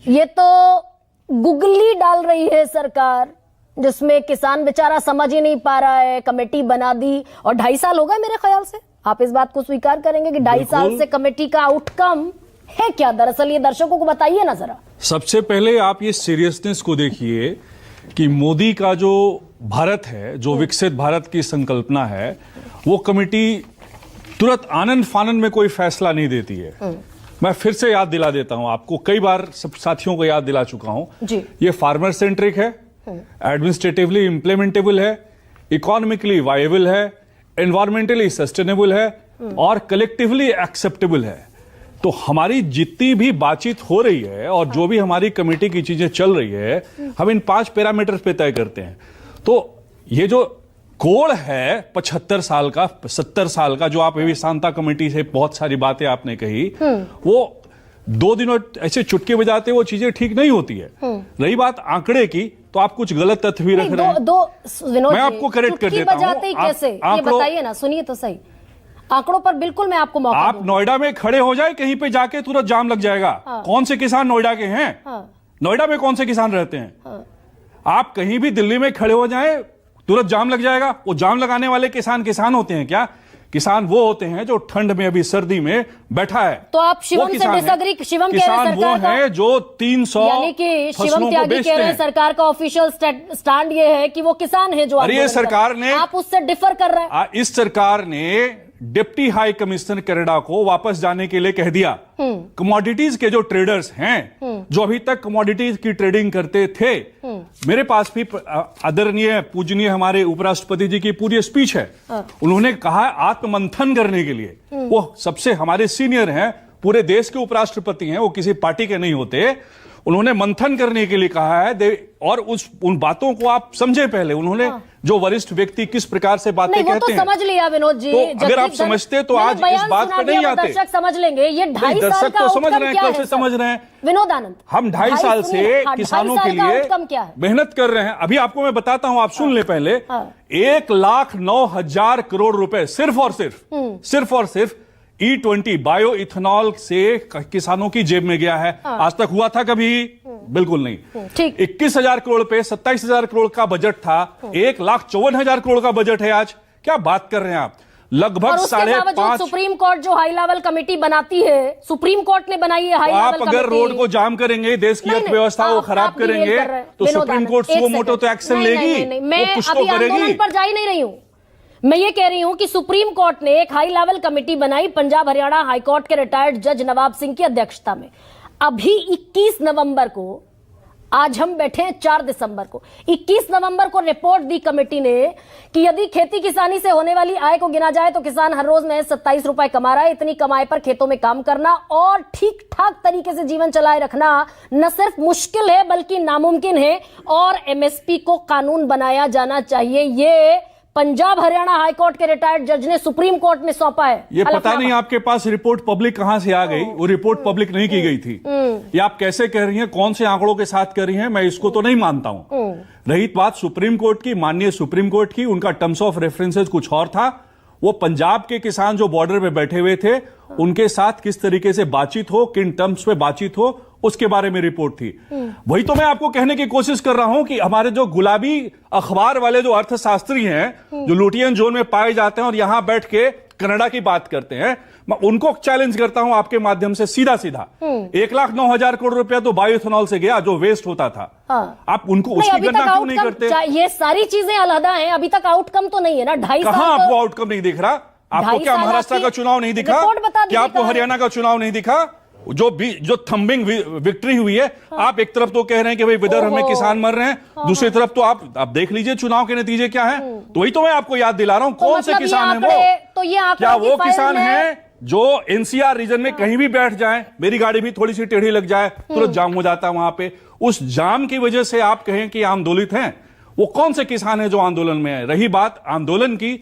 ये तो गुगली डाल रही है सरकार, जिसमें किसान बेचारा समझ ही नहीं पा रहा है, कमेटी बना दी और 2.5 साल हो गए मेरे ख्याल से। आप इस बात को स्वीकार करेंगे कि 2.5 साल से कमेटी का आउटकम है क्या दरअसल? ये दर्शकों को बताइए ना जरा। सबसे पहले आप ये सीरियसनेस को देखिए कि मोदी का जो भारत है, जो विकसित भारत की संकल्पना है, वो कमेटी तुरंत आनंद फानन में कोई फैसला नहीं देती है। मैं फिर से याद दिला देता हूं आपको, कई बार सब साथियों को याद दिला चुका हूं जी। ये फार्मर सेंट्रिक है, एडमिनिस्ट्रेटिवली इंप्लीमेंटेबल है, इकोनॉमिकली वायबल है, एनवायरमेंटली सस्टेनेबल है और कलेक्टिवली एक्सेप्टेबल है। तो हमारी जितनी भी बातचीत हो रही है और जो भी हमारी कमेटी की चीजें चल रही है, हम इन 5 पैरामीटर्स पे तय करते हैं। तो ये जो कोड है 75 साल का, 70 साल का, जो आप अभी शांता कमेटी से बहुत सारी बातें आपने कही, वो 2 दिनों ऐसे चुटके बजाते वो चीजें ठीक नहीं होती है। रही बात आंकड़े की, तो आप कुछ गलत तथ्य भी रख रहे हैं। विनोद मैं आपको करेक्ट कर देता हूं। बजाते कैसे ये बताइए ना, सुनिए तो सही। आंकड़ों पर बिल्कुल मैं आपको मौका आप नोएडा में खड़े हो जाए कहीं पे जाके तुरंत जाम लग जाएगा। कौन से किसान नोएडा के हैं? नोएडा में कौन से किसान रहते हैं? आप कहीं भी दिल्ली में खड़े हो जाए तुरंत जाम लग जाएगा। वो जाम लगाने वाले किसान होते हैं क्या? किसान वो होते हैं जो ठंड में, अभी सर्दी में बैठा है। तो आप शिवम से डिसएग्री? शिवम कह रहे हैं सरकार वो है जो 300 यानी कि शिवम त्यागी कह रहे हैं सरकार का ऑफिशियल स्टैंड ये है कि वो किसान है जो, अरे ये सरकार ने, आप उससे डिफर कर रहे हैं। इस सरकार ने डिप्टी हाई कमिश्नर कनाडा को वापस जाने के लिए कह दिया। कमोडिटीज के जो ट्रेडर्स हैं, जो अभी तक कमोडिटीज की ट्रेडिंग करते थे, मेरे पास भी आदरणीय पूजनीय हमारे उपराष्ट्रपति जी की पूरी स्पीच है। उन्होंने कहा आत्ममंथन करने के लिए, वो सबसे हमारे सीनियर हैं, पूरे देश के उपराष्ट्रपति हैं, वो किसी पार्टी के नहीं होते। उन्होंने मंथन करने के लिए कहा है और उन बातों को आप समझे पहले। उन्होंने जो वरिष्ठ व्यक्ति किस प्रकार से बातें कहते तो हैं, समझ लिया विनोद जी। तो अगर आप समझते तो आज इस बात पर नहीं आते। दर्शक समझ लेंगे। ये 2.5 साल दर्शक तो समझ रहे हैं, कल से समझ रहे हैं। विनोद आनंद, हम 2.5 साल से किसानों के लिए मेहनत कर रहे हैं। अभी आपको मैं बताता हूं, आप सुन ले पहले। 1,09,000 करोड़ रुपए सिर्फ और सिर्फ E20 बायो इथेनॉल से किसानों की जेब में गया है। आज तक हुआ था कभी? बिल्कुल नहीं। ठीक। 21,000 करोड़ पे 27,000 करोड़ का बजट था, 1,54,000 करोड़ का बजट है आज। क्या बात कर रहे हैं आप? लगभग 5.5। सुप्रीम कोर्ट जो हाई लेवल कमेटी बनाती है, सुप्रीम कोर्ट ने बनाई है हाई लेवल कमेटी। आप अगर रोड को जाम करेंगे, देश की अर्थव्यवस्था को खराब करेंगे, तो सुप्रीम कोर्ट सुमो मोटो तो एक्शन लेगी। मैं अभी आंदोलन पर जा ही नहीं रही हूं। मैं ये कह रही हूं कि सुप्रीम कोर्ट ने एक हाई लेवल कमेटी बनाई पंजाब हरियाणा हाई कोर्ट के रिटायर्ड जज नवाब सिंह की अध्यक्षता में। अभी 21 नवंबर को, आज हम बैठे हैं 4 दिसंबर को, 21 नवंबर को रिपोर्ट दी कमेटी ने कि यदि खेती किसानी से होने वाली आय को गिना जाए तो किसान हर रोज महज 27 रुपए कमा रहा है। इतनी कमाई पर खेतों में काम करना और ठीक ठाक तरीके से जीवन चलाए रखना न सिर्फ मुश्किल है बल्कि नामुमकिन है, और MSP को कानून बनाया जाना चाहिए। ये पंजाब हरियाणा हाई कोर्ट के रिटायर्ड जज ने सुप्रीम कोर्ट में सौंपा है। ये पता नहीं आपके पास रिपोर्ट पब्लिक कहां से आ गई? वो रिपोर्ट पब्लिक नहीं की गई थी। ये आप कैसे कह रही हैं? कौन से आंकड़ों के साथ कर रही हैं? मैं इसको तो नहीं मानता हूं। रही बात सुप्रीम कोर्ट की, माननीय सुप्रीम कोर्ट की, उनका टर्म्स ऑफ रेफरेंसेस कुछ और था। वो पंजाब के किसान जो बॉर्डर पे बैठे हुए थे, उनके साथ किस तरीके से बातचीत हो, किन टर्म्स पे बातचीत हो, उसके बारे में रिपोर्ट थी। वही तो मैं आपको कहने की कोशिश कर रहा हूं कि हमारे जो गुलाबी अखबार वाले जो अर्थशास्त्री हैं, जो लुटियन जोन में पाए जाते हैं और यहां बैठ के कनाडा की बात करते हैं, मैं उनको चैलेंज करता हूं आपके माध्यम से सीधा 1,09,000 करोड़ रुपया तो बायोइथेनॉल से गया, जो वेस्ट होता था। आप उनको उसकी गणना क्यों नहीं करते? ये सारी चीजें अलहदा हैं, अभी तक आउटकम तो नहीं है ना। 2.5 साल कहां आपको आउटकम नहीं दिख रहा? आपको क्या महाराष्ट्र का चुनाव नहीं दिखा? क्या आपको हरियाणा का चुनाव नहीं दिखा? जो थंबिंग विक्ट्री हुई है, आप एक तरफ तो कह रहे हैं कि भाई विदर्भ में किसान मर रहे हैं, दूसरी तरफ तो आप देख लीजिए चुनाव के नतीजे क्या हैं। तो वही तो मैं आपको याद दिला रहा हूं, कौन से किसान हैं वो? तो ये क्या वो किसान हैं जो NCR रीजन में कहीं भी बैठ जाए, मेरी गाड़ी भी थोड़ी सी टेढ़ी लग जाए, तुरंत जाम हो जाता है वहां पे? उस जाम की वजह से आप कहें कि आंदोलित हैं, वो कौन से किसान हैं जो आंदोलन में है? रही बात आंदोलन की,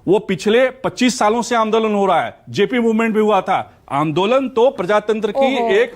वो पिछले 25 सालों से आंदोलन हो रहा है। जेपी मूवमेंट भी हुआ था। आंदोलन तो प्रजातंत्र की एक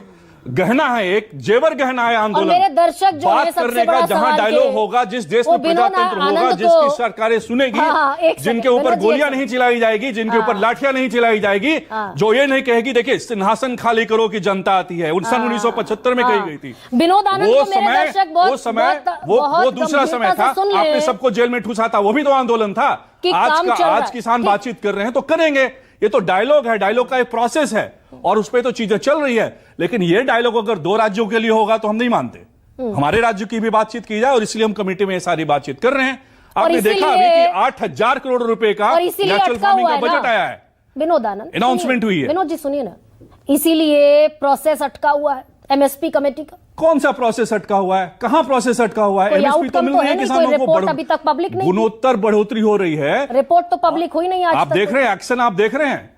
गहना है, एक जेवर गहना है आंदोलन। और मेरे दर्शक जो है बात सबसे करने का बड़ा जहां सवाल डायलॉग के होगा, जिस देश वो में विनोद प्रजातंत्र होगा, आनंद जिसकी को- सरकारें सुनेगी, हाँ, एक जिनके सेकंड, ऊपर विनोद जी, गोलियां एक नहीं चलाई जाएगी, जिनके ऊपर लाठियां नहीं चलाई जाएगी, हाँ। जो ये नहीं कहेगी देखिए सिंहासन खाली करो कि जनता आती है, सन 1975 में कही गई थी। विनोद आनंद को मेरे दर्शक बहुत वो समय बहुत वो दूसरा समय गंभीरता था, से सुन ले आपने सबको जेल में ठूसा था, वो भी तो आंदोलन था। कि काम चल रहा आज है। किसान ठीक। बातचीत कर रहे हैं तो करेंगे, ये तो डायलॉग है, डायलॉग का एक प्रोसेस है और उस पर तो चीजें चल रही है। लेकिन ये डायलॉग अगर 2 राज्यों के लिए होगा तो हम नहीं मानते। हमारे राज्य की भी बातचीत की जाए और इसलिए हम कमेटी में ये सारी बातचीत कर रहे हैं। आपने देखा अभी कि 8,000 करोड़ रुपए का और इसीलिए नेचुरल अटका फार्मिंग हुआ का है ना। बजट आया है, विनोद आनंद Announcement सुनिए। हुई है। विनोद जी सुनिए ना, इसीलिए प्रोसेस अटका हुआ है एमएसपी कमेटी का। कौन सा प्रोसेस अटका हुआ है? कहां प्रोसेस अटका हुआ है? कोई एमएसपी तो outcome मिल तो रही है है नहीं, किसानों कोई को, रिपोर्ट अभी तक पब्लिक नहीं की। गुणोत्तर बढ़ोतरी हो रही है। रिपोर्ट तो पब्लिक हुई नहीं आज आप तक। देख रहे हैं एक्शन, आप देख रहे हैं।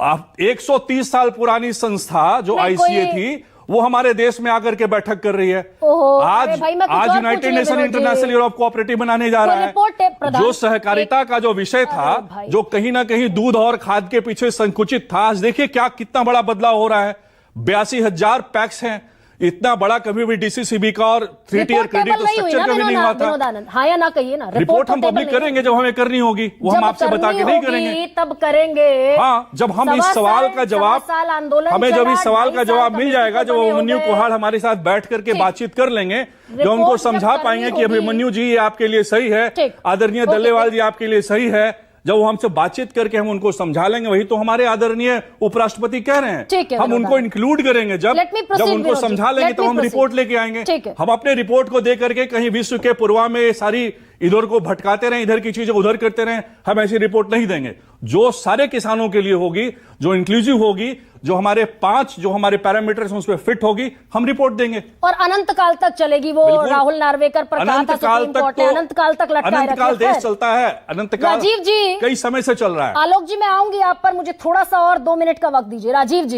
आप 130 साल पुरानी संस्था जो नहीं, आईसीए कोई- थी, वो हमारे देश में आकर के बैठक कर रही है। ओहो, आज अरे भाई, मैं कुछ आज और यूनाइटेड पूछ रही नेशन हूँ, इंटरनेशनल यूनियन ऑफ कोऑपरेटिव बनाने जा कोई रहा रिपोर्ट है, है। प्रधान। जो सहकारिता का जो विषय था, अरे भाई। जो कहीं ना कहीं दूध और खाद के पीछे संकुचित था, आज देखिए क्या कितना बड़ा बदलाव हो रहा है। 82,000 पैक्स हैं, इतना बड़ा कभी भी डीसीसीबी का और 3 टियर रिपोर्ट क्रेडिट टेबल नहीं हुई स्ट्रक्चर ना कभी नहीं हुआ विनोद था। आनंद, हाँ या ना कहिए ना। रिपोर्ट हम तो पब्लिक टेबल करेंगे जब हमें करनी होगी, वो हम जब आपसे बता के करनी नहीं होगी, करेंगे। तब करेंगे। हाँ, जब हम इस सवा सवाल साल- का जवाब, सवा साल आंदोलन हमें जब चला, इस सवाल 2.5 का साल जवाब मिल जाएगा, कमेटी जब बने अभिमन्यु होंगे। कुहाड़ हमारे साथ बैठ करके ठीक। बातचीत कर लेंगे, जो रिपोर्ट उनको जब समझा करनी पाएंगे कि होगी। अभिमन्यु जी ये आपके लिए सही है, ठीक। आदरणीय ओके, दल्लेवाल जी आपके लिए सही है, जब वो हमसे बातचीत करके हम उनको समझा लेंगे, वही तो हमारे आदरणीय उपराष्ट्रपति कह रहे ठीक है, हैं। हम विनोद उनको आनंद। इंक्लूड करेंगे जब Let me proceed, उनको विनोद जी। समझा लेंगे Let तो me हम proceed। रिपोर्ट लेके आएंगे। ठीक है। हम अपने रिपोर्ट को दे करके कहीं विश्व के पूर्वा में सारी इधर को भटकाते रहे, इधर की चीजें उधर करते रहे, हम ऐसी रिपोर्ट नहीं देंगे। जो सारे किसानों के लिए होगी, जो इंक्लूसिव होगी, जो हमारे 5 जो हमारे पैरामीटर्स हैं उस पर फिट होगी, हम रिपोर्ट देंगे। और अनंत काल तक चलेगी वो। बिल्कुल। राहुल नार्वेकर पर कहा अनंत था काल सुप्रीम तक कोर्ट ने, अनंत काल तक लटकाए अनंत काल रखा है। देश चलता है, अनंत काल राजीव जी, कई समय से चल रहा है। आलोक जी मैं आऊंगी आप पर, मुझे थोड़ा सा और 2 मिनट का वक्त दीजिए। राजीव जी।